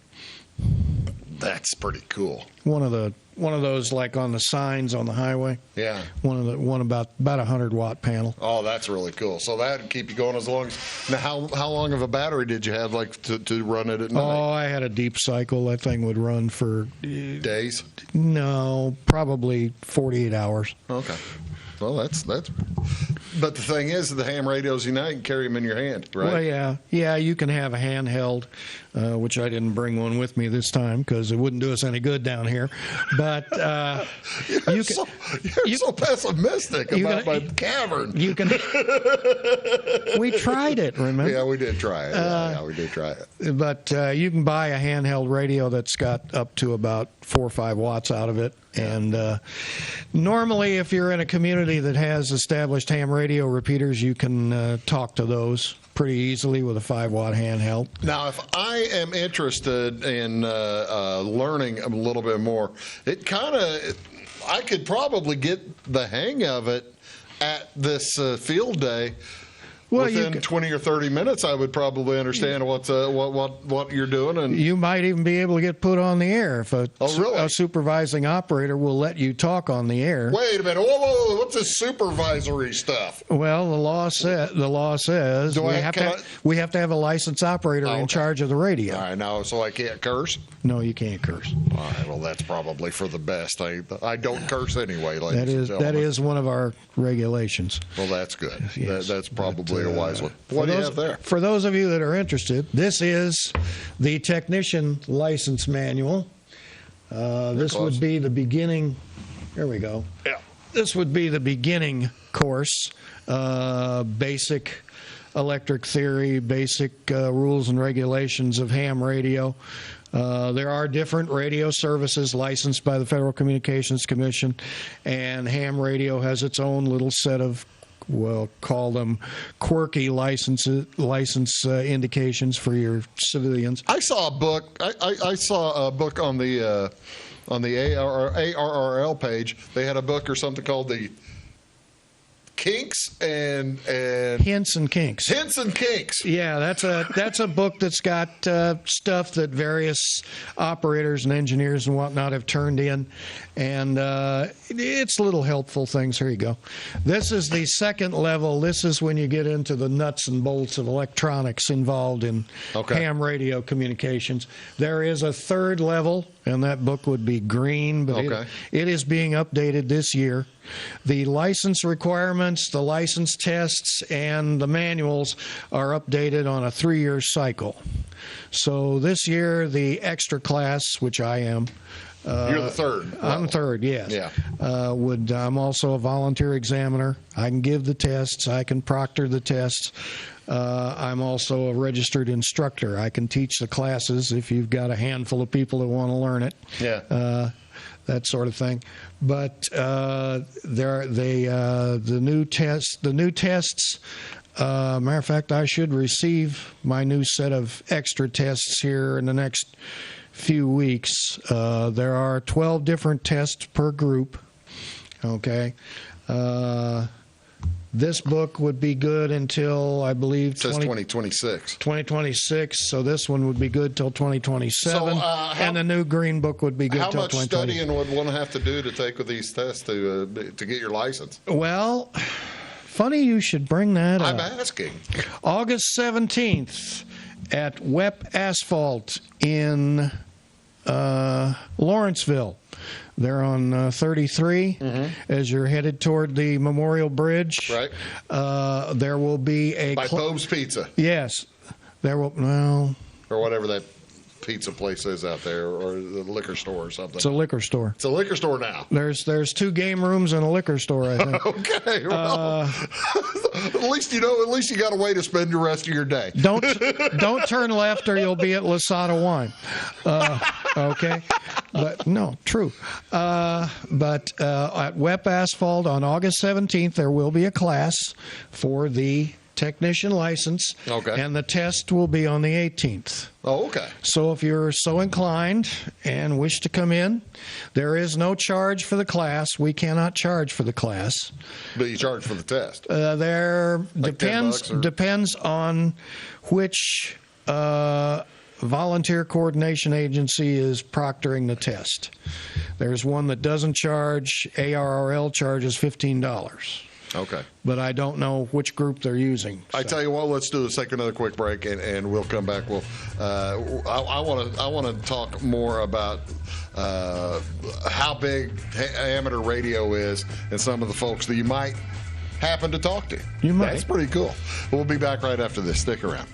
That's pretty cool. One of those like on the signs on the highway. Yeah. One about 100-watt panel. Oh, that's really cool. So that'd keep you going as long as. Now, how long of a battery did you have, like to run it at night? Oh, I had a deep cycle. That thing would run for days. No, probably 48 hours. Okay. Well, that's. But the thing is, the ham radios, you can carry them in your hand, right? Well, yeah, you can have a handheld, which I didn't bring one with me this time because it wouldn't do us any good down here. But you're so pessimistic about my cavern. You can. We tried it, remember? Yeah, we did try it. Yeah, we did try it. But you can buy a handheld radio that's got up to about 4 or 5 watts out of it. And normally, if you're in a community that has established ham radio repeaters, you can talk to those pretty easily with a 5-watt handheld. Now, if I am interested in learning a little bit more, I could probably get the hang of it at this field day. Well, within 20 or 30 minutes, I would probably understand what you're doing, and you might even be able to get put on the air if a supervising operator will let you talk on the air. Wait a minute! Whoa! What's this supervisory stuff? Well, the law says we have to have a licensed operator in charge of the radio. All right, now, so I can't curse? No, you can't curse. All right, well, that's probably for the best. I don't curse anyway, ladies and gentlemen. That is one of our regulations. Well, that's good. Yes. That's probably a wise one. What do you have there? For those of you that are interested, this is the technician license manual. This would be the beginning. There we go. Yeah. This would be the beginning course, basic electric theory, basic rules and regulations of ham radio. There are different radio services licensed by the Federal Communications Commission, and ham radio has its own little set of, we'll call them quirky license indications for your civilians. I saw a book. I saw a book on the ARRL page. They had a book or something called the Kinks and Hints and Kinks. Hints and Kinks. Yeah, that's a book that's got stuff that various operators and engineers and whatnot have turned in, and it's little helpful things. Here you go. This is the second level. This is when you get into the nuts and bolts of electronics involved in ham radio communications. There is a third level, and that book would be green, but it is being updated this year. The license requirements, the license tests, and the manuals are updated on a 3-year cycle. So this year, the extra class, which I am. You're the third. I'm third, yes. Yeah. I'm also a volunteer examiner. I can give the tests. I can proctor the tests. I'm also a registered instructor. I can teach the classes if you've got a handful of people that want to learn it. Yeah. That sort of thing, but the new tests. Matter of fact, I should receive my new set of extra tests here in the next few weeks. There are 12 different tests per group. Okay. This book would be good until, I believe, it says 2026. 2026, so this one would be good till 2027, and the new green book would be good till 2020. How much studying would one have to do to take with these tests to get your license? Well, funny you should bring that up. I'm asking. August 17th at WEP Asphalt in Lawrenceville. They're on 33 as you're headed toward the Memorial Bridge. Right. There will be a... By Pope's Pizza. Yes. There will... Well... Or whatever that pizza place is out there, or the liquor store or something. It's a liquor store. It's a liquor store now. There's 2 game rooms and a liquor store, I think. Okay. Well, at least you got a way to spend the rest of your day. Don't turn left or you'll be at Lasada Wine. Okay. But no, true. But at WEP Asphalt on August 17th, there will be a class for the technician license. Okay. And the test will be on the 18th. Oh, okay. So if you're so inclined and wish to come in, there is no charge for the class. We cannot charge for the class. But you charge for the test. There Like depends on which volunteer coordination agency is proctoring the test. There's one that doesn't charge. ARRL charges $15. Okay. But I don't know which group they're using. I tell you what, let's take another quick break, and we'll come back. I want to talk more about how big amateur radio is and some of the folks that you might happen to talk to. You might. That's pretty cool. We'll be back right after this. Stick around.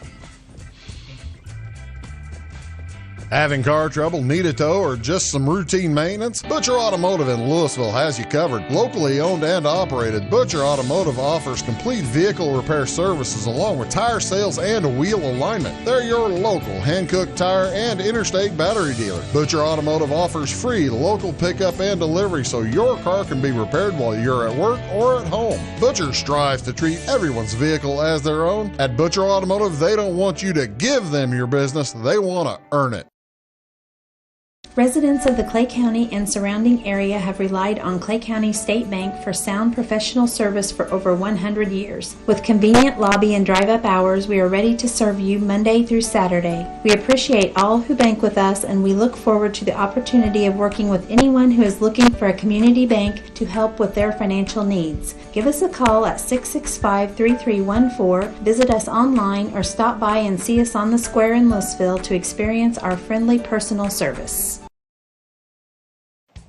Having car trouble, need a tow, or just some routine maintenance? Butcher Automotive in Louisville has you covered. Locally owned and operated, Butcher Automotive offers complete vehicle repair services along with tire sales and wheel alignment. They're your local Hankook tire and interstate battery dealer. Butcher Automotive offers free local pickup and delivery so your car can be repaired while you're at work or at home. Butcher strives to treat everyone's vehicle as their own. At Butcher Automotive, they don't want you to give them your business, they want to earn it. Residents of the Clay County and surrounding area have relied on Clay County State Bank for sound professional service for over 100 years. With convenient lobby and drive-up hours, we are ready to serve you Monday through Saturday. We appreciate all who bank with us, and we look forward to the opportunity of working with anyone who is looking for a community bank to help with their financial needs. Give us a call at 665-3314, visit us online, or stop by and see us on the square in Louisville to experience our friendly personal service.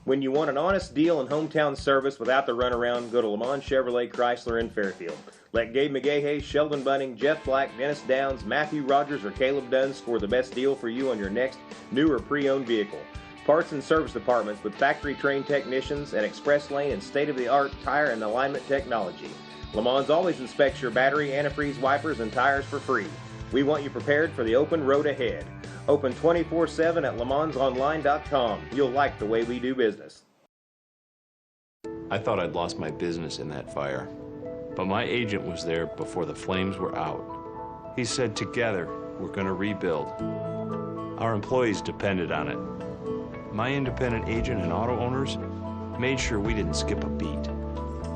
When you want an honest deal and hometown service without the runaround, go to Lamont Chevrolet Chrysler in Fairfield. Let Gabe McGahey, Sheldon Bunning, Jeff Black, Dennis Downs, Matthew Rogers, or Caleb Dunn score the best deal for you on your next new or pre-owned vehicle. Parts and service departments with factory-trained technicians and express lane and state-of-the-art tire and alignment technology. Lamont's always inspects your battery, antifreeze, wipers, and tires for free. We want you prepared for the open road ahead. Open 24/7 at LeMansOnline.com. You'll like the way we do business. I thought I'd lost my business in that fire, but my agent was there before the flames were out. He said, together, we're going to rebuild. Our employees depended on it. My independent agent and auto owners made sure we didn't skip a beat.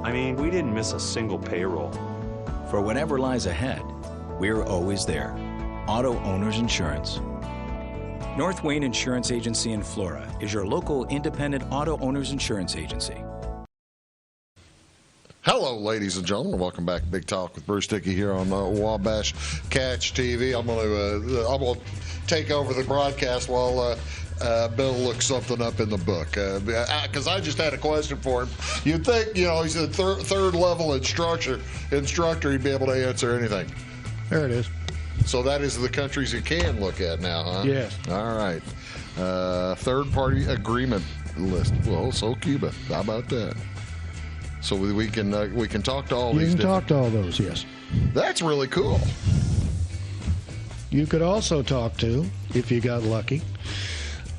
I mean, we didn't miss a single payroll. For whatever lies ahead, we're always there. Auto Owners Insurance. North Wayne Insurance Agency in Flora is your local independent auto owners insurance agency. Hello, ladies and gentlemen. Welcome back to Big Talk with Bruce Dickey here on Wabash Catch TV. I'm going to take over the broadcast while Bill looks something up in the book, because I just had a question for him. You'd think, he's a third level instructor, he'd be able to answer anything. There it is. So that is the countries you can look at now, huh? Yes. All right. Third-party agreement list. Well, so Cuba. How about that? So we can talk to all these. You can talk to all those, yes. That's really cool. You could also talk to, if you got lucky.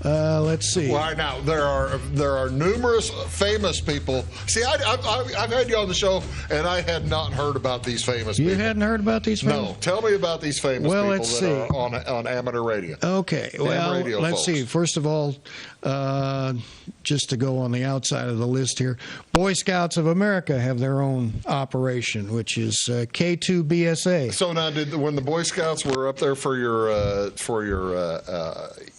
Let's see. Right now, there are numerous famous people. See, I've had you on the show, and I had not heard about these famous people. You hadn't heard about these famous? No. Tell me about these famous people that are on amateur radio. Okay. Well, let's see. First of all, just to go on the outside of the list here, Boy Scouts of America have their own operation, which is K2BSA. So now, when the Boy Scouts were up there for your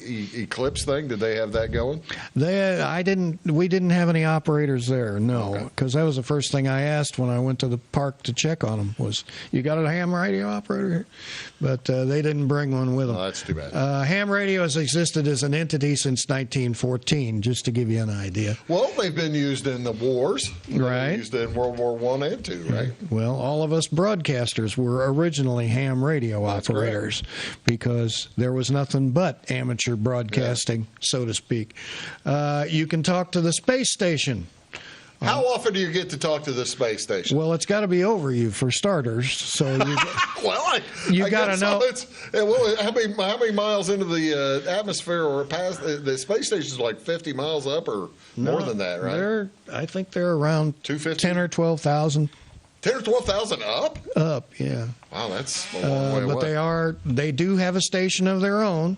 Eclipse thing, did they have that going? We didn't have any operators there, no, because that was the first thing I asked when I went to the park to check on them was, you got a ham radio operator here? But they didn't bring one with them. Oh, that's too bad. Ham radio has existed as an entity since 1914, just to give you an idea. Well, they've been used in the wars. Right. They used in World War I and II, right? Well, all of us broadcasters were originally ham radio operators because there was nothing but amateur broadcasting, so to speak. You can talk to the space station. How often do you get to talk to the space station? Well, it's got to be over you for starters. So you, you got to know. How many miles into the atmosphere or past the space station is like 50 miles up or more than that, right? I think they're around 250? 10 or 12,000. 10 or 12,000 up? Up, yeah. Wow, that's a long way but away. they do have a station of their own.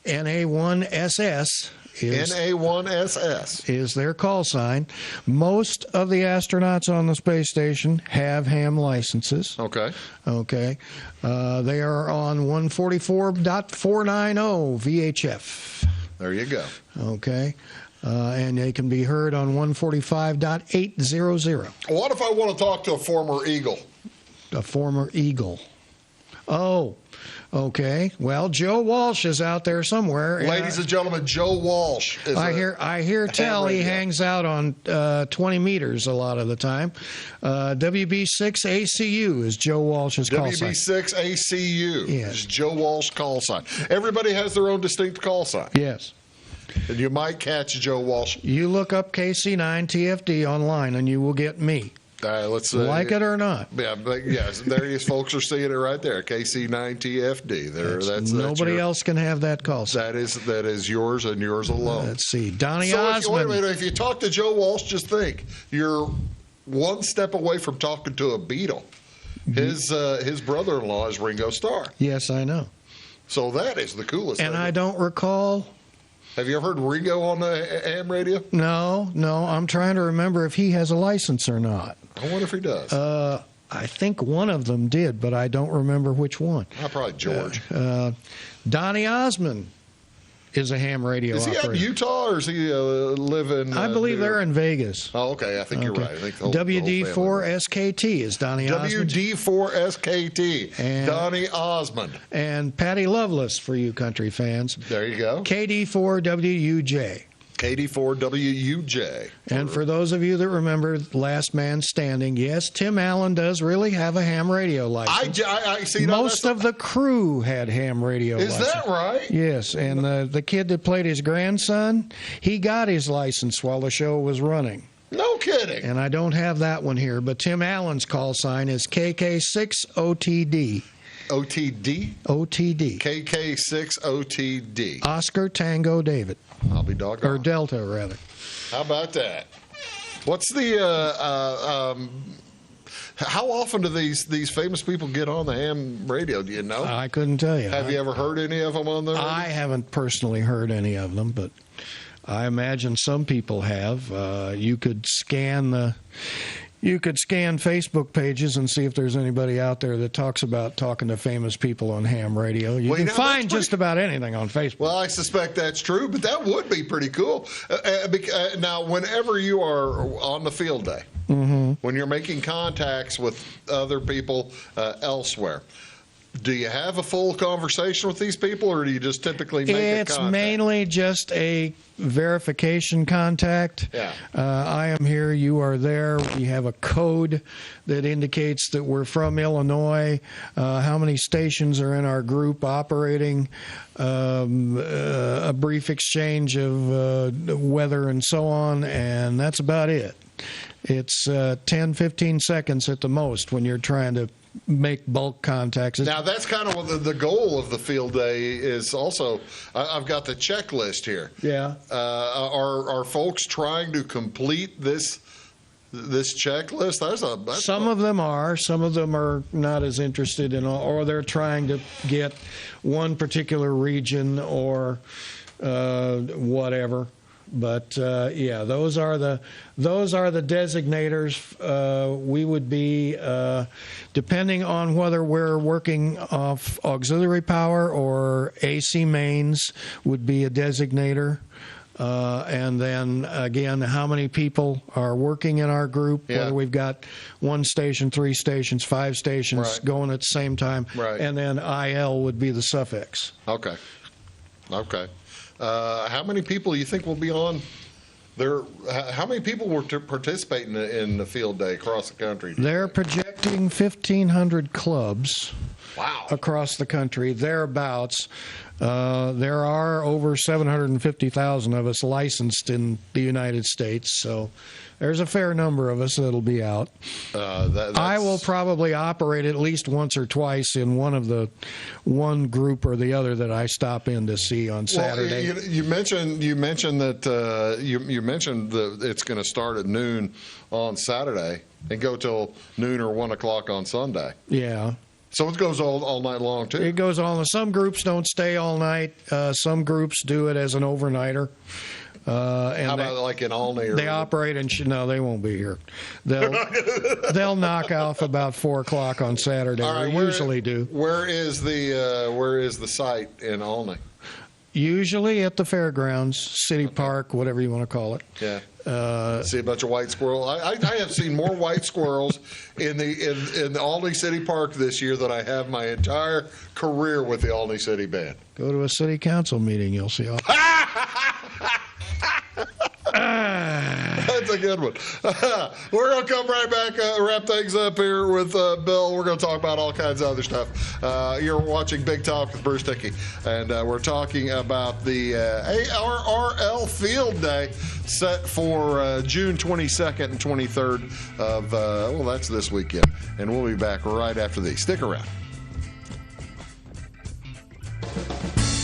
NA1SS NA1SS is their call sign. Most of the astronauts on the space station have ham licenses. Okay. Okay. They are on 144.490 VHF. There you go. Okay. And they can be heard on 145.800. What if I want to talk to a former Eagle? A former Eagle. Oh, okay. Well, Joe Walsh is out there somewhere. Ladies and gentlemen, Joe Walsh. I hear tell he hangs out on 20 meters a lot of the time. WB6ACU is Joe Walsh's call sign. WB6ACU Yes. is Joe Walsh call sign. Everybody has their own distinct call sign. Yes. And you might catch Joe Walsh. You look up KC9TFD online and you will get me. Let's like it or not. Yeah, but yes, there you folks are seeing it right there. KC9TFD. That's nobody else can have that call sign. That is yours and yours alone. Let's see. Donnie Osmond. Osmond. If you talk to Joe Walsh, just think you're one step away from talking to a Beatle. His brother-in-law is Ringo Starr. Yes, I know. So that is the coolest thing. And I don't recall. Have you ever heard Ringo on the ham radio? No. I'm trying to remember if he has a license or not. I wonder if he does. I think one of them did, but I don't remember which one. Probably George. Donnie Osmond is a ham radio operator. Is he out in Utah or does he live in I believe they're in Vegas. Oh, okay. I think you're right. I think WD4SKT is Donnie Osmond. WD4SKT, Donnie Osmond. And Patty Loveless for you country fans. There you go. KD4WUJ. KD4WUJ. And for those of you that remember Last Man Standing, yes, Tim Allen does really have a ham radio license. I see. Most of the crew had ham radio license. Is that right? Yes, and the kid that played his grandson, he got his license while the show was running. No kidding. And I don't have that one here, but Tim Allen's call sign is KK6OTD. OTD? OTD. KK6OTD. Oscar Tango David. I'll be doggone. Or Delta, rather. How about that? What's the how often do these famous people get on the ham radio? Do you know? I couldn't tell you. Have you ever heard any of them on there? I haven't personally heard any of them, but I imagine some people have. You could scan Facebook pages and see if there's anybody out there that talks about talking to famous people on ham radio. You can find just about anything on Facebook. Well, I suspect that's true, but that would be pretty cool. Now, whenever you are on the field day, when you're making contacts with other people elsewhere, do you have a full conversation with these people, or do you just typically make a contact? It's mainly just a verification contact. Yeah. I am here, you are there. We have a code that indicates that we're from Illinois, how many stations are in our group operating, a brief exchange of weather and so on, and that's about it. It's 10, 15 seconds at the most when you're trying to make bulk contacts. Now, that's kind of what the goal of the field day is also. I've got the checklist here. Yeah. Are folks trying to complete this checklist? Some of them are. Some of them are not as interested in, or they're trying to get one particular region or whatever. But yeah, those are the designators. We would be, depending on whether we're working off auxiliary power or AC mains, would be a designator. And then again, how many people are working in our group? Yeah. Whether we've got 1 station, 3 stations, 5 stations Right. going at the same time. Right. And then IL would be the suffix. Okay. How many people do you think will be on there? How many people were to participate in the field day across the country? They're projecting 1,500 clubs. across the country, thereabouts. There are over 750,000 of us licensed in the United States, so there's a fair number of us that'll be out. I will probably operate at least once or twice in one group or the other that I stop in to see on Saturday. Well, you mentioned that you mentioned that it's going to start at noon on Saturday and go till noon or 1 o'clock on Sunday. Yeah. So it goes all night long, too? It goes all. Some groups don't stay all night. Some groups do it as an overnighter. And how about like in Olney? They operate in. No, they won't be here. They'll knock off about 4 o'clock on Saturday. All right, they usually do. Where is the site in Olney? Usually at the fairgrounds, City Park, whatever you want to call it. Yeah. See a bunch of white squirrels. I have seen more white squirrels in the Olney City Park this year than I have my entire career with the Olney City Band. Go to a city council meeting, you'll see all. That's a good one. We're going to come right back, wrap things up here with Bill. We're going to talk about all kinds of other stuff. You're watching Big Talk with Bruce Dickey, and we're talking about the ARRL Field Day set for June 22nd and 23rd of, that's this weekend. And we'll be back right after these. Stick around.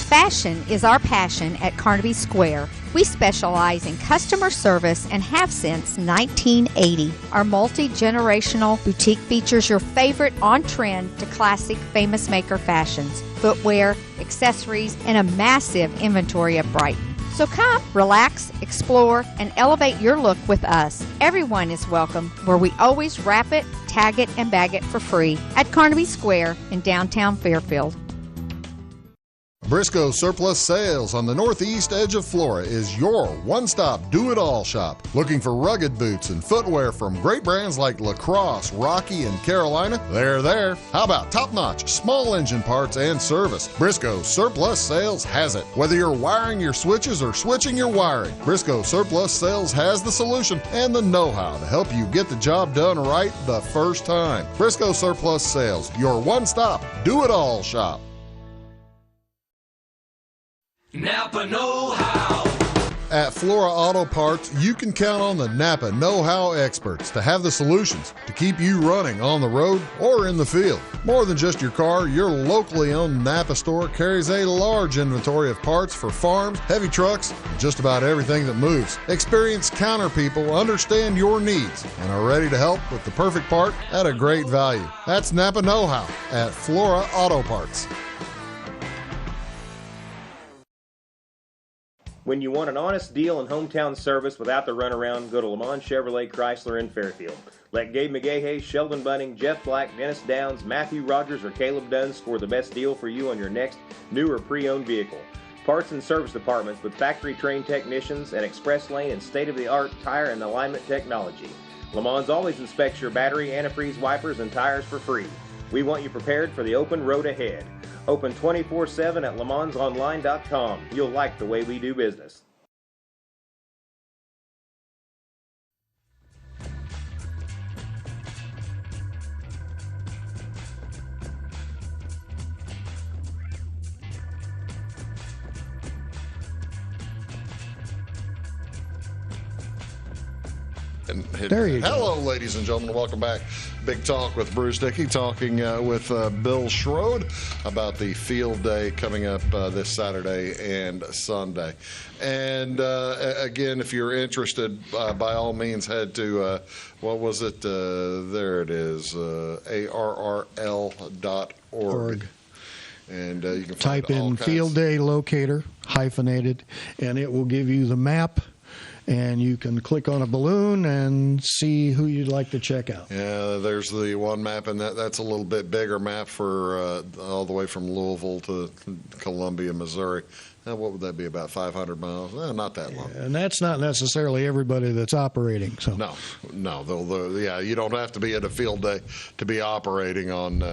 Fashion is our passion at Carnaby Square. We specialize in customer service and have since 1980. Our multi-generational boutique features your favorite on-trend to classic famous maker fashions, footwear, accessories, and a massive inventory of Brighton. So come, relax, explore, and elevate your look with us. Everyone is welcome, where we always wrap it, tag it, and bag it for free at Carnaby Square in downtown Fairfield. Briscoe Surplus Sales on the northeast edge of Flora is your one-stop do-it-all shop. Looking for rugged boots and footwear from great brands like Lacrosse, Rocky, and Carolina? They're there. How about top-notch small engine parts and service? Briscoe Surplus Sales has it. Whether you're wiring your switches or switching your wiring, Briscoe Surplus Sales has the solution and the know-how to help you get the job done right the first time. Briscoe Surplus Sales, your one-stop do-it-all shop. Napa know-how. At Flora Auto Parts, you can count on the Napa know-how experts to have the solutions to keep you running on the road or in the field. More than just your car, your locally owned Napa store carries a large inventory of parts for farms, heavy trucks, and just about everything that moves. Experienced counter people understand your needs and are ready to help with the perfect part at a great value. That's Napa know-how at Flora Auto Parts. When you want an honest deal and hometown service without the runaround, go to Lamont Chevrolet Chrysler in Fairfield. Let Gabe McGahey, Sheldon Bunning, Jeff Black, Dennis Downs, Matthew Rogers, or Caleb Dunn score the best deal for you on your next new or pre-owned vehicle. Parts and service departments with factory-trained technicians and express lane and state-of-the-art tire and alignment technology. Lamont always inspects your battery, antifreeze, wipers, and tires for free. We want you prepared for the open road ahead. Open 24/7 at LeMansOnline.com. You'll like the way we do business. There you go. Hello, ladies and gentlemen. Welcome back. Big Talk with Bruce Dickey, talking with Bill Shrode about the field day coming up this Saturday and Sunday. And again, if you're interested, by all means, head to, what was it? There it is, ARRL.org. And you can type in Field Day Locator, hyphenated, and it will give you the map. And you can click on a balloon and see who you'd like to check out. Yeah, there's the one map, and that's a little bit bigger map for all the way from Louisville to Columbia, Missouri. What would that be, about 500 miles? Not that long. And that's not necessarily everybody that's operating. So No, you don't have to be at a field day to be operating on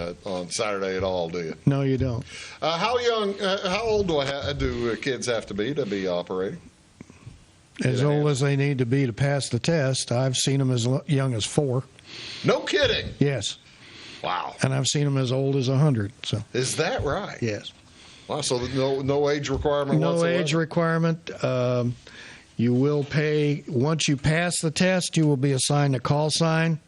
Saturday at all, do you? No, you don't. How old do kids have to be operating? As old as they need to be to pass the test. I've seen them as young as 4. No kidding. Yes. Wow. And I've seen them as old as 100. So is that right? Yes. Wow. So no age requirement whatsoever? No age requirement. You will pay, once you pass the test, you will be assigned a call sign.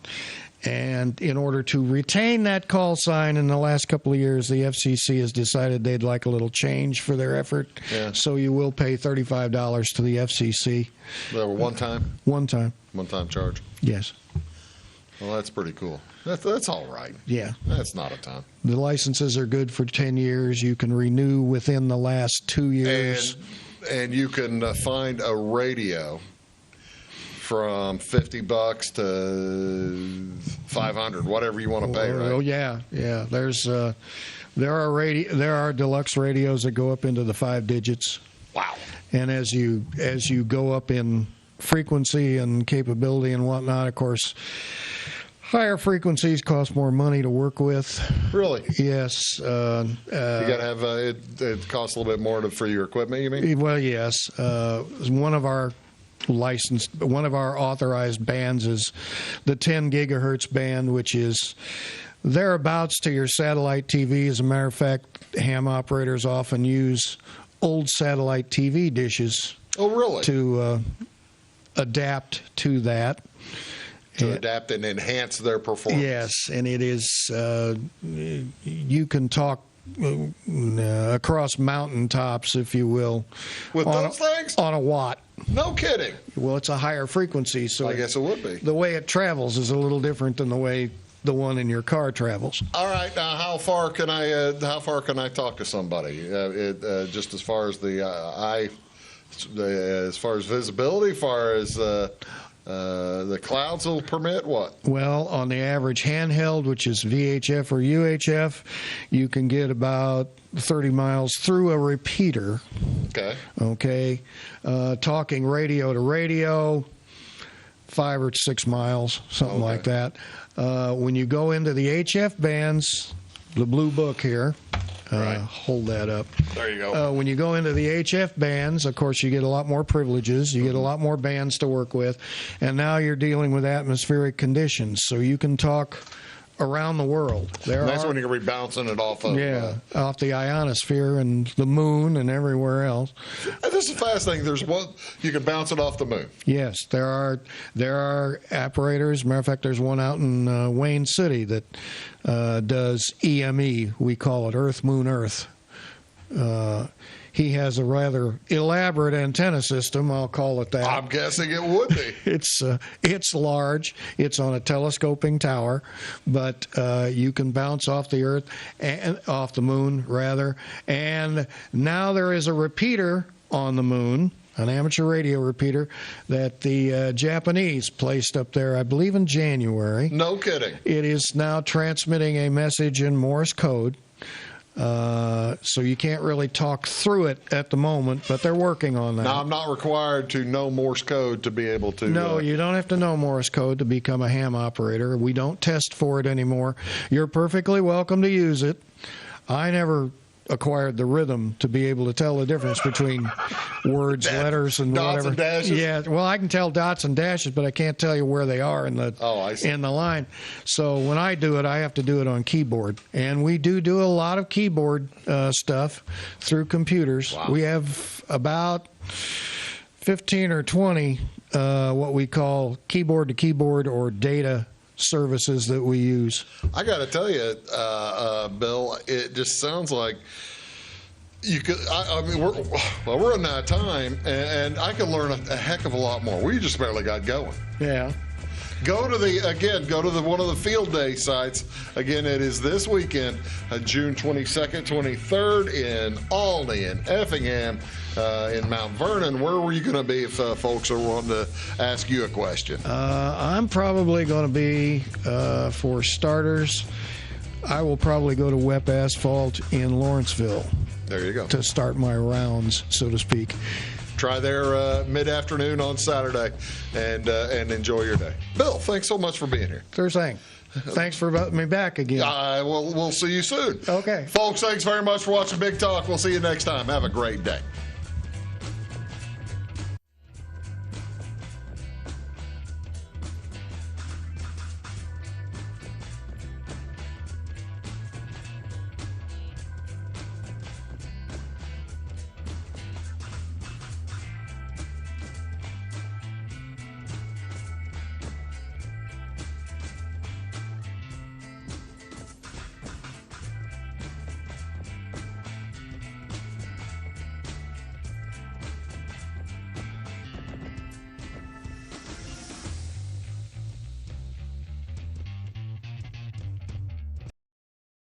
And in order to retain that call sign, in the last couple of years, the FCC has decided they'd like a little change for their effort. Yeah. So you will pay $35 to the FCC. One time? One time. One-time charge? Yes. Well, that's pretty cool. That's all right. Yeah. That's not a ton. The licenses are good for 10 years. You can renew within the last 2 years. And you can find a radio from $50 to $500, whatever you want to pay, right? Oh yeah. There are deluxe radios that go up into the 5 digits. Wow. And as you go up in frequency and capability and whatnot, of course, higher frequencies cost more money to work with. Really? Yes. You got to have it costs a little bit more for your equipment, you mean? Well, yes. One of our authorized bands is the 10 gigahertz band, which is thereabouts to your satellite TV. As a matter of fact, ham operators often use old satellite TV dishes. Oh, really? To adapt to that. To adapt and enhance their performance. Yes, and it is, you can talk across mountaintops, if you will. With those things? On a watt. No kidding. Well, it's a higher frequency, so I guess it would be. The way it travels is a little different than the way the one in your car travels. All right, now how far can I talk to somebody? Just as far as as far as visibility, as far as the clouds will permit what? Well, on the average handheld, which is VHF or UHF, you can get about 30 miles through a repeater. Okay. Talking radio to radio, 5 or 6 miles, something like that. When you go into the HF bands, the blue book here, hold that up. There you go. When you go into the HF bands, of course, you get a lot more privileges. You get a lot more bands to work with. And now you're dealing with atmospheric conditions, so you can talk around the world. That's when you're going to be bouncing it off of. Off the ionosphere and the moon and everywhere else. This is fascinating. There's one you can bounce it off the moon. Yes, there are operators. Matter of fact, there's one out in Wayne City that does EME. We call it Earth, Moon, Earth. He has a rather elaborate antenna system, I'll call it that. I'm guessing it would be. It's large. It's on a telescoping tower, but you can bounce off the Earth and off the moon, rather. And now there is a repeater on the moon, an amateur radio repeater that the Japanese placed up there, I believe, in January. No kidding. It is now transmitting a message in Morse code. So you can't really talk through it at the moment, but they're working on that. Now, I'm not required to know Morse code to be able to... No, you don't have to know Morse code to become a ham operator. We don't test for it anymore. You're perfectly welcome to use it. I never acquired the rhythm to be able to tell the difference between words, letters, and dots whatever. And dashes? Yeah, well, I can tell dots and dashes, but I can't tell you where they are in the line. So when I do it, I have to do it on keyboard, and we do a lot of keyboard stuff through computers. Wow. We have about 15 or 20 what we call keyboard to keyboard or data services that we use. I got to tell you, Bill, it just sounds like you could. I mean, we're running out of time, and I could learn a heck of a lot more. We just barely got going. Yeah. Go to one of the field day sites. Again, it is this weekend, June 22nd, 23rd in Albany, in Effingham, in Mount Vernon. Where were you going to be if folks are wanting to ask you a question? I'm probably going to be, for starters, I will probably go to Wep Asphalt in Lawrenceville. There you go. To start my rounds, so to speak. Try there mid-afternoon on Saturday and enjoy your day. Bill, thanks so much for being here. Sure thing. Thanks for inviting me back again. We'll see you soon. Okay. Folks, thanks very much for watching Big Talk. We'll see you next time. Have a great day.